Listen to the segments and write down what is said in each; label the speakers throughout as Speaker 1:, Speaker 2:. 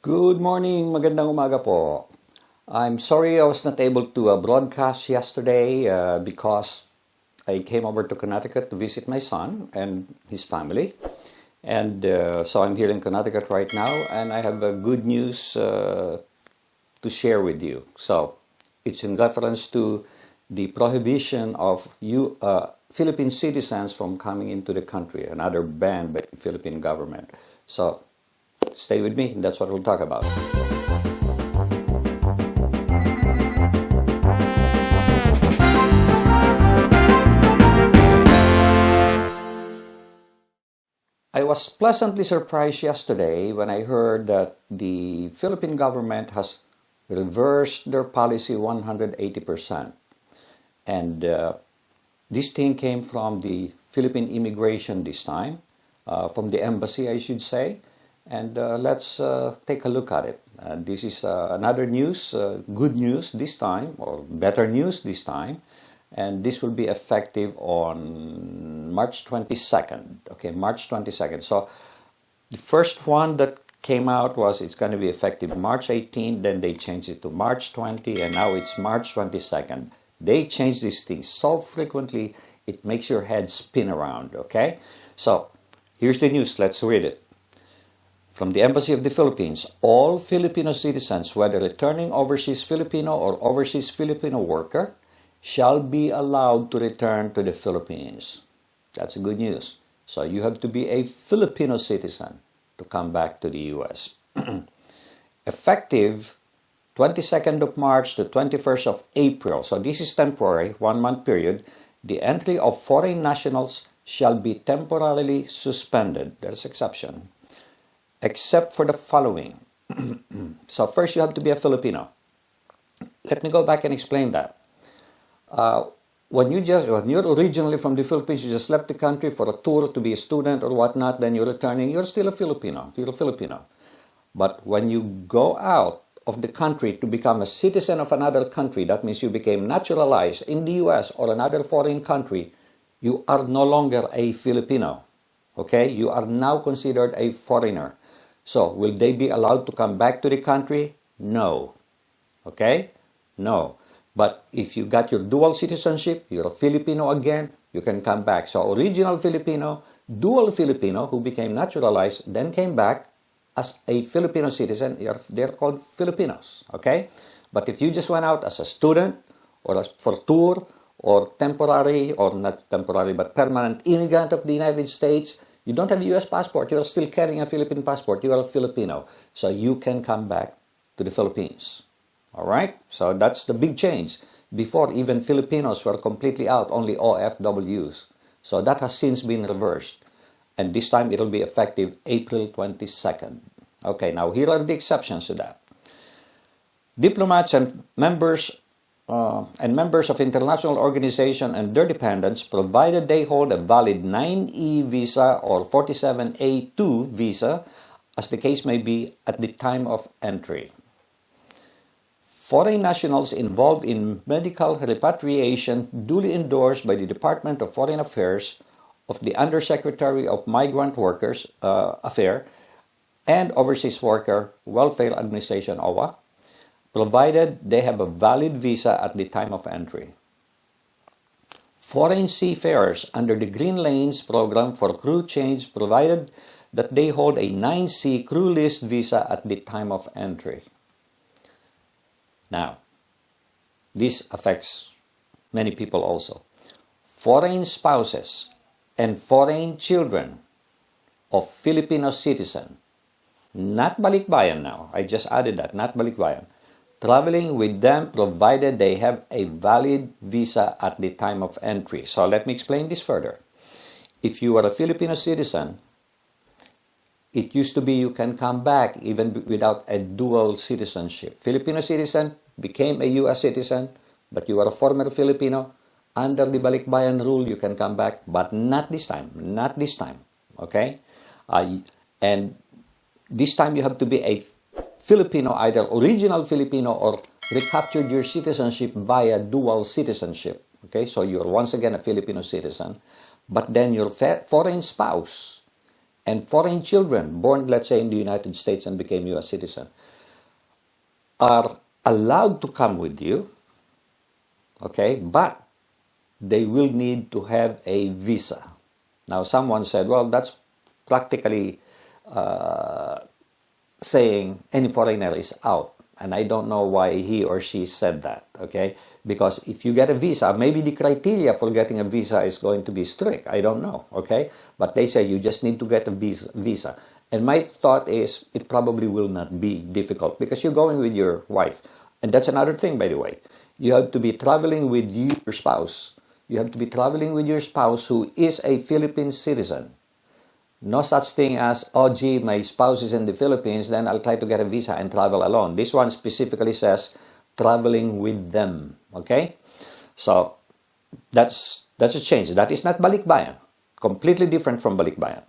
Speaker 1: Good morning, magandang umaga po. I'm sorry I was not able to broadcast yesterday because I came over to Connecticut to visit my son and his family. And so I'm here in Connecticut right now, and I have good news to share with you. So it's in reference to the prohibition of Philippine citizens from coming into the country, another ban by the Philippine government. So stay with me, that's what we'll talk about. I was pleasantly surprised yesterday when I heard that the Philippine government has reversed their policy 180%. And this thing came from the Philippine immigration this time, from the embassy, I should say. And let's take a look at it. This is another news, good news this time, or better news this time. And this will be effective on March 22nd. Okay, March 22nd. So the first one that came out was it's going to be effective March 18th. Then they changed it to March 20, and now it's March 22nd. They change these things so frequently, it makes your head spin around. Okay, so here's the news. Let's read it. From the Embassy of the Philippines, all Filipino citizens, whether returning overseas Filipino or overseas Filipino worker, shall be allowed to return to the Philippines. That's good news. So you have to be a Filipino citizen to come back to the U.S. Effective 22nd of March to 21st of April, so this is temporary, 1 month period, the entry of foreign nationals shall be temporarily suspended. There's exception. Except for the following. So first you have to be a Filipino. Let me go back and explain that. When you're originally from the Philippines, you just left the country for a tour to be a student or whatnot, then you're returning, you're still a Filipino. You're a Filipino. But when you go out of the country to become a citizen of another country, that means you became naturalized in the U.S. or another foreign country, you are no longer a Filipino. Okay? You are now considered a foreigner. So, will they be allowed to come back to the country? No. Okay? No. But if you got your dual citizenship, you're a Filipino again, you can come back. So, original Filipino, dual Filipino who became naturalized, then came back as a Filipino citizen, they're called Filipinos. Okay? But if you just went out as a student or for tour or temporary, or not temporary but permanent immigrant of the United States, you don't have a U.S. passport, you're still carrying a Philippine passport, you are a Filipino. So you can come back to the Philippines. Alright? So that's the big change. Before, even Filipinos were completely out, only OFWs. So that has since been reversed. And this time it will be effective April 22nd. Okay, now here are the exceptions to that. Diplomats and members of international organizations and their dependents, provided they hold a valid 9E visa or 47A2 visa, as the case may be at the time of entry. Foreign nationals involved in medical repatriation duly endorsed by the Department of Foreign Affairs of the Undersecretary of Migrant Workers Affairs and Overseas Worker Welfare Administration, OWA, provided they have a valid visa at the time of entry. Foreign seafarers under the Green Lanes program for crew change, provided that they hold a 9C crew list visa at the time of entry. Now, this affects many people also. Foreign spouses and foreign children of Filipino citizen, not balikbayan now, I just added that, not balikbayan, traveling with them provided they have a valid visa at the time of entry. So let me explain this further. If you are a Filipino citizen, it used to be you can come back even without a dual citizenship. Filipino citizen became a U.S. citizen, but you are a former Filipino. Under the balikbayan rule, you can come back, but not this time. Not this time. Okay? And this time you have to be a Filipino, either original Filipino or recaptured your citizenship via dual citizenship. Okay? So you're once again a Filipino citizen, but then your foreign spouse and foreign children born, let's say, in the United States and became U.S. citizen, are allowed to come with you, okay, but they will need to have a visa. Now, someone said, well, that's practically saying any foreigner is out. And I don't know why he or she said that, okay? Because if you get a visa, maybe the criteria for getting a visa is going to be strict. I don't know, okay? But they say you just need to get a visa. And my thought is it probably will not be difficult because you're going with your wife. And that's another thing, by the way. You have to be traveling with your spouse. You have to be traveling with your spouse who is a Philippine citizen. No such thing as, oh gee, my spouse is in the Philippines, then I'll try to get a visa and travel alone. This one specifically says traveling with them, okay? So that's a change. That is not balikbayan. Completely different from balikbayan.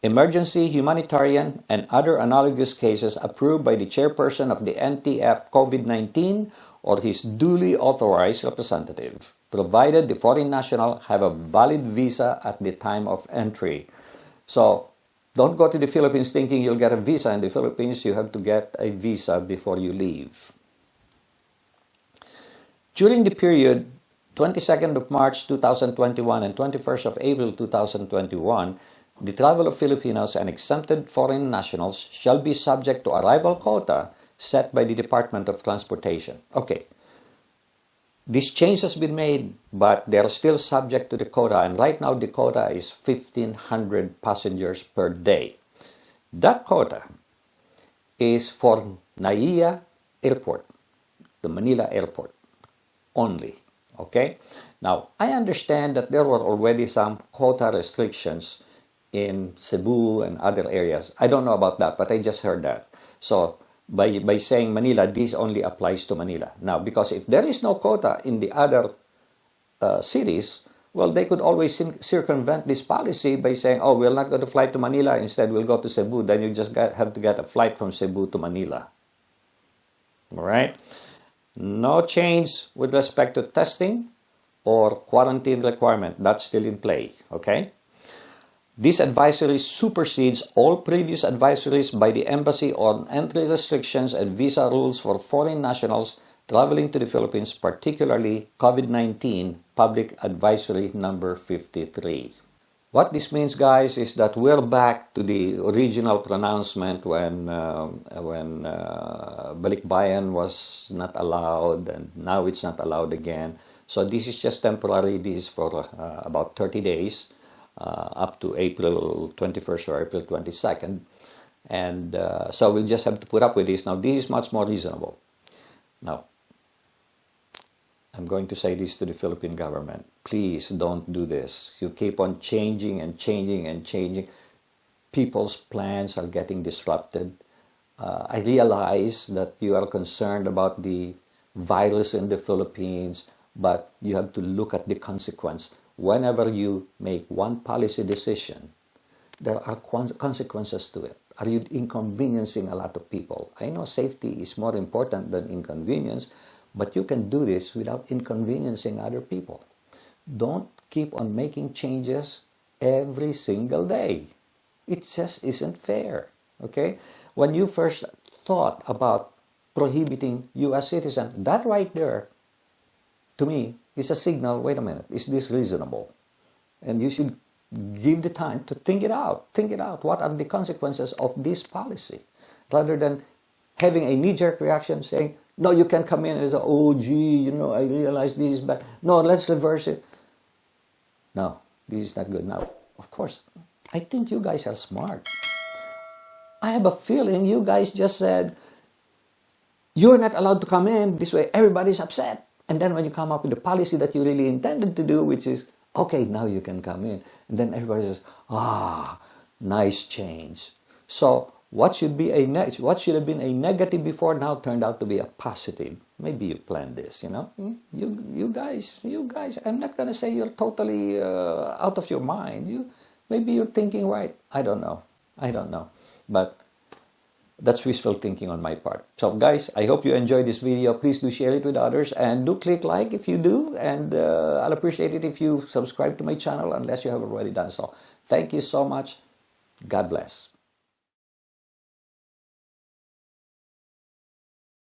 Speaker 1: Emergency, humanitarian, and other analogous cases approved by the chairperson of the NTF COVID-19 or his duly authorized representative, provided the foreign national have a valid visa at the time of entry. So, don't go to the Philippines thinking you'll get a visa in the Philippines. You have to get a visa before you leave. During the period 22nd of March 2021 and 21st of April 2021, the travel of Filipinos and exempted foreign nationals shall be subject to arrival quota set by the Department of Transportation. Okay. This change has been made, but they're still subject to the quota. And right now, the quota is 1,500 passengers per day. That quota is for NAIA Airport, the Manila Airport, only. Okay? Now, I understand that there were already some quota restrictions in Cebu and other areas. I don't know about that, but I just heard that. So, by saying Manila, this only applies to Manila. Now, because if there is no quota in the other cities, well, they could always circumvent this policy by saying, oh, we're not going to fly to Manila, instead we'll go to Cebu. Then you just have to get a flight from Cebu to Manila. All right? No change with respect to testing or quarantine requirement. That's still in play, okay? This advisory supersedes all previous advisories by the embassy on entry restrictions and visa rules for foreign nationals traveling to the Philippines, particularly COVID-19 Public Advisory Number 53. What this means, guys, is that we're back to the original pronouncement when balikbayan was not allowed, and now it's not allowed again. So this is just temporary. This is for about 30 days. Up to April 21st or April 22nd. And so we'll just have to put up with this. Now, this is much more reasonable. Now, I'm going to say this to the Philippine government. Please don't do this. You keep on changing and changing and changing. People's plans are getting disrupted. I realize that you are concerned about the virus in the Philippines, but you have to look at the consequence. Whenever you make one policy decision, there are consequences to it. Are you inconveniencing a lot of people? I know safety is more important than inconvenience, but you can do this without inconveniencing other people. Don't keep on making changes every single day. It just isn't fair, okay? When you first thought about prohibiting U.S. citizens, that right there, to me, is a signal, wait a minute, is this reasonable? And you should give the time to think it out. Think it out. What are the consequences of this policy? Rather than having a knee-jerk reaction saying, no, you can't come in and say, oh, gee, I realize this is bad. No, let's reverse it. No, this is not good. Now, of course, I think you guys are smart. I have a feeling you guys just said, you're not allowed to come in. This way, everybody's upset. And then when you come up with the policy that you really intended to do, which is, okay, now you can come in. And then everybody says, nice change. So what should have been a negative before now turned out to be a positive. Maybe you planned this, You guys, I'm not going to say you're totally out of your mind. Maybe you're thinking right. I don't know. But that's wishful thinking on my part. So guys, I hope you enjoyed this video. Please do share it with others and do click like if you do. And I'll appreciate it if you subscribe to my channel unless you have already done so. Thank you so much. God bless.